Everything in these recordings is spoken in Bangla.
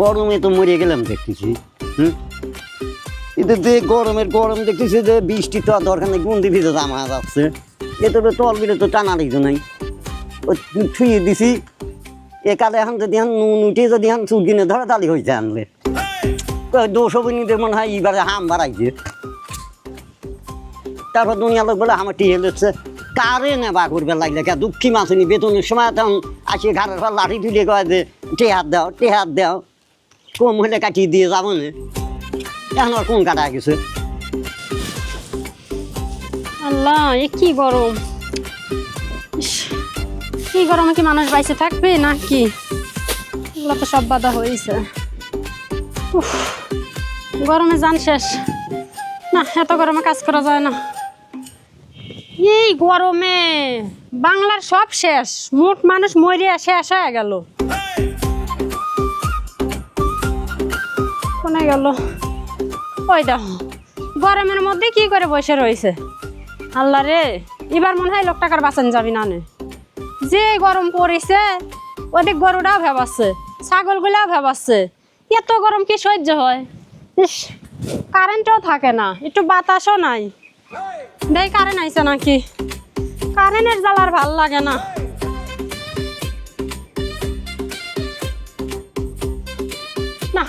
গরমে তো মরে গেলাম দেখতেছি। কিন্তু যে গরম দেখতেছি যে বৃষ্টি তো আর দরকার নেই, গুন্দি ভিজে জামা যাচ্ছে, এত তল বিলে তো টানা দিত নাই, ও ছুঁয়ে দিছি। একালে এখন যদি নুন উঠে যদি চুল কিনে ধরে তালি হয়েছে আনলে 200 নিতে মনে হয় এইবারে হাম বাড়াইছে। তারপর দুনিয়া লোক বলে আমার টিয়ে হচ্ছে কারে নেবা করবে লাগলে কে দুঃখী মাসুনি বেতনের সময় তখন আসি ঘাড়ের পর লাঠি তুলে কয় যে টেহাত দাও কম হলে কাটিয়ে দিয়ে যাবো না। এখন আর কোন কাটা গেছে। আল্লাহ এ কি গরম, কি গরমে কি মানুষ বাইসে থাকবে নাকি? এগুলো তো সব বাধা হয়েছে। গরমে জান শেষ না, এত গরমে কাজ করা যায় না। এই গরমে বাংলার সব শেষ, মোট মানুষ মরিয়া শেষ হয়ে গেল। কোনে গেল ওই দেখো, গরমের মধ্যে কি করে বসে রয়েছে। আল্লাহ রে, এবার মনে হয় লোক টাকার বাঁচান যাবি না। যে গরম পড়েছে ওদিক গরুটাও ভেবাচ্ছে, ছাগলগুলাও ভেবাচ্ছে, এত গরম কি সহ্য হয়? ইস, কারেন্টও থাকে না, একটু বাতাসও নাই। দেখ কারেন্ট আইছে নাকি? কারেন্টের জ্বালার ভাল লাগে না। না,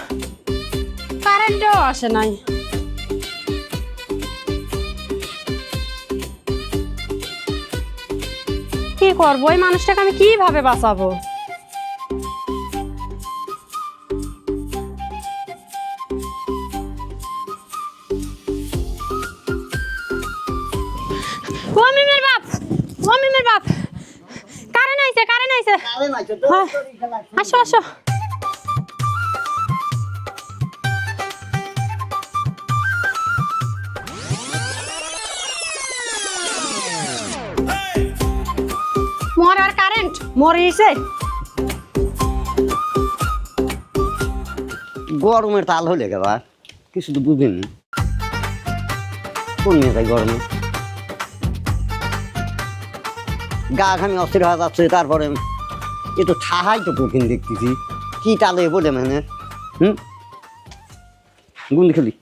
কারেন্টও আসে নাই। কি করবো, ওই মানুষটাকে আমি কিভাবে বাঁচাবো? ও মিমের বাপ, কারেন্ট আইছে। হ্যাঁ, আসো। মরার কারেন্ট মরিছে। গরমের তাল হলে গেবা কিছু তো বুঝেন কোন নিয়ে যায় গরমে গা খানি অস্থির হয়ে যাচ্ছে। তারপরে এ তো ছাহাই তো কঠিন দেখতেছি, কি টালে বলে মানে গুন্দি খেলি।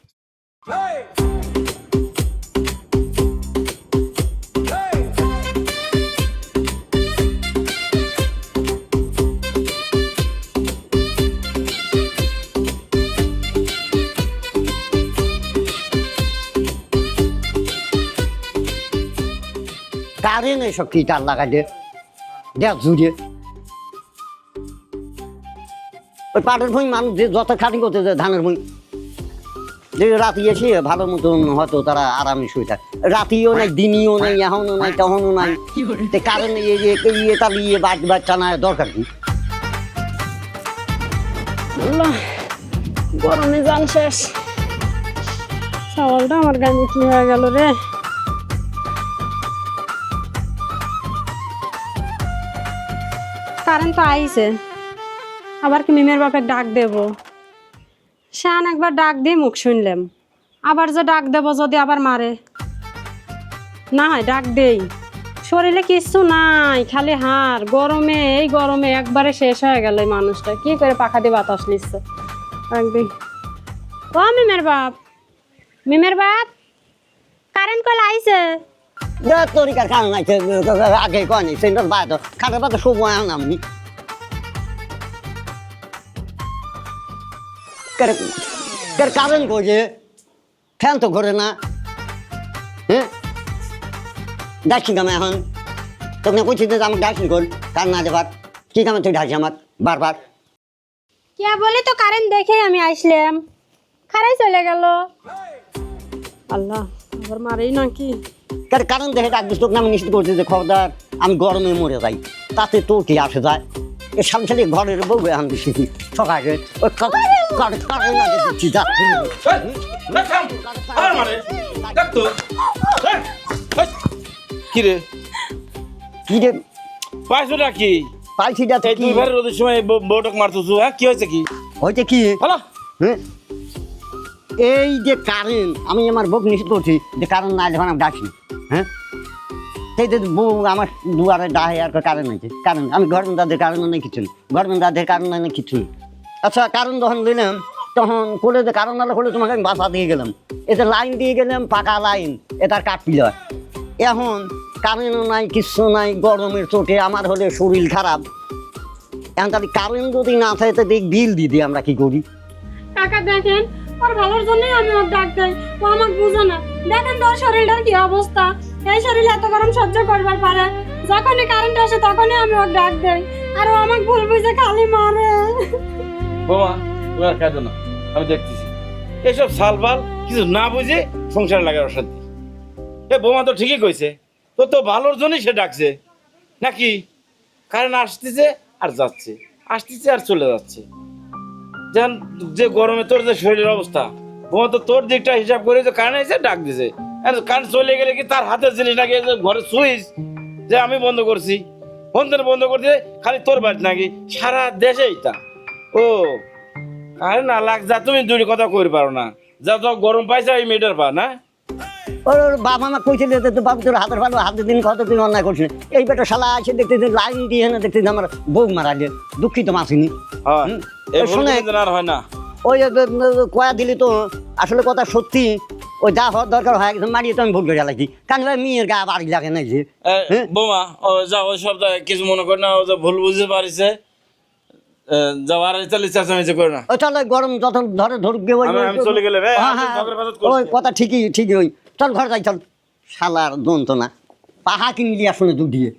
কারেন্ট এসব কি টাল লাগাই দেখ জুড়ে ওই পাটের ভুঁই মানুষ যে যত খাটি করতে যায় ধানের ভুঁই যে রাতি এসে ভালো মতন হয়তো তারা আরামে শুয়ে থাকে। রাতিও নাই, দিনিও নাই, এখনও নাই, তখনও নাই। কারেন্ট ইয়ে তাহলে ইয়ে বাচ্চা না দরকার কি? গরমে জান শেষ। সওয়ালটা আমার গায়ে কি হয়ে গেল রে? কারেন্ট তো আইছে, আবার কি মিমের বাপের ডাক দেব? শান একবার ডাক দিয়ে মুখ শুনলাম, আবার যে ডাক দেব যদি আবার মারে না হয় ডাক দেই। শরীরে কিছু নাই, খালি হাড়। গরমে এই গরমে একবারে শেষ হয়ে গেল এই মানুষটা। কি করে পাখা দিয়ে বাতাস নিচ্ছে একদিন। ও মিমের বাপ, কারেন্ট কল আইছে। তরিকার কারণ আছে আগে কয়নি সেন্টার বাইরে খাটের পাতে সময় আমি কারেন্ট করছে, ফ্যান তো ঘরে না। হ্যাঁ ডাকছি কামে এখন তোকে কইছি যে আমাকে ডাকছি কর কার না দেবার কি কামে তুই ডাকছি আমার বারবার। কে বলে তো কারেন্ট দেখে আমি আসলাম, খারাই চলে গেল। আল্লাহ, আবার মারেই নাকি? কারণ দেখে ডাক দিস তোকে আমি নিশ্চিত করছি যে খবরদার আমি গরমে মরে যাই, তাতে তো কি আসে যায়। এ সামসালি ঘরের বউ এখন দিচ্ছি সকালে ওই কারণ না দিচ্ছি যা কিরে কি রে পাইছো নাকি? পাইছি যা এই তুই ঘরের রোদের সময় বউটক মারতেছো, হ্যাঁ কি হয়েছে কি? হয়েছে কি? হলো হ্যাঁ এই যে কারেন্ট আমি আমার বউকে নিশ্চিত করছি যে কারেন্ট না যখন আমি ডাকি। হ্যাঁ সেই যে বউ আমার দুয়ারে ডাহে আর কারেন্ট আছে, কারেন্ট আমি গরমের দাদের কারণ নেই কিছু নেই, গরমের দাদের কারণ নেই কিছু নেই। আচ্ছা কারণ যখন দিলাম তখন করে যে কারণ নাহলে হলে তোমাকে আমি বাসা দিয়ে গেলাম এতে লাইন দিয়ে গেলাম পাকা লাইন এটার কাঠ পিলার এখন কারেন্টও নাই কিচ্ছু নাই গরমের চোটে আমার হলে শরীর খারাপ এখন তাহলে কারেন্ট যদি না থাকে তো দেখ বিল দিয়ে দিই আমরা কি করি কাকা দেখেন ওর ভালোর জন্যই আমি ওর ডাক দেই ও আমাকে বুঝে না দেখেন তোর শরীরটার কি অবস্থা এই শরীর এত গরম সহ্য করবার পারে যখনই কারেন্ট আসে তখনই আমি ওর ডাক দেই আর ও আমাকে ভুল বুঝে খালি মারে বোমা তুমি আর খেতো না আমি দেখতেছি এসব সালবাল কিছু না বুঝে সংসার লাগে অশান্তি এ বোমা তো ঠিকই কইছে তোর তো ভালোর জন্যই সে ডাকছে নাকি কারেন্ট আসতেছে আর যাচ্ছে আসতেছে আর চলে যাচ্ছে যেন যে গরমে তোর যে শরীরের অবস্থা বোমা তো তোর দিকটা হিসাব করে যে কারেন্ট এসে ডাক দিছে আর কারেন্ট চলে গেলে কি তার হাতের জিনিস নাকি যে ঘরে সুইচ যে আমি বন্ধ করছি ফোন বন্ধ করতে খালি তোর বাড়ি নাকি সারা দেশেই তা ও আরে না লাগ যা তুমি দুই কথা কইতে পারো না যা তো গরম পাইছে ওই মেয়েটার পা না ওর বাবা মা কইছিল যে তো বাবু তোর হাতের ভালো হাতের দিন কত দিন অন্যায় করছিস এই বেটা শালা আছে দেখতে লাইন দিয়ে না দেখতে আমার বউ মারা গিয়ে দুঃখিত মাসিনি হ্যাঁ এই ভুল শোনে কিন্তু আর হয় না ওই কয়া দিলি তো আসলে কথা সত্যি ওই যা হওয়ার দরকার হয় একদম মারিয়ে তো আমি ভুল করে লাগি কারণ মেয়ের গা বাড়ি লাগে না যে বোমা ও যা ওই সব কিছু মনে কর না ও যে ভুল বুঝতে পারিছে যাও আর চালি চেঁচামেচি করে না ওই তাহলে গরম যত ধরে ধরুক গে আমি চলে গেলে রে ওই কথা ঠিকই ঠিকই ওই চল ঘর যাই চল শালার দন্ত না পাহা কিনলি আসলে দুধিয়ে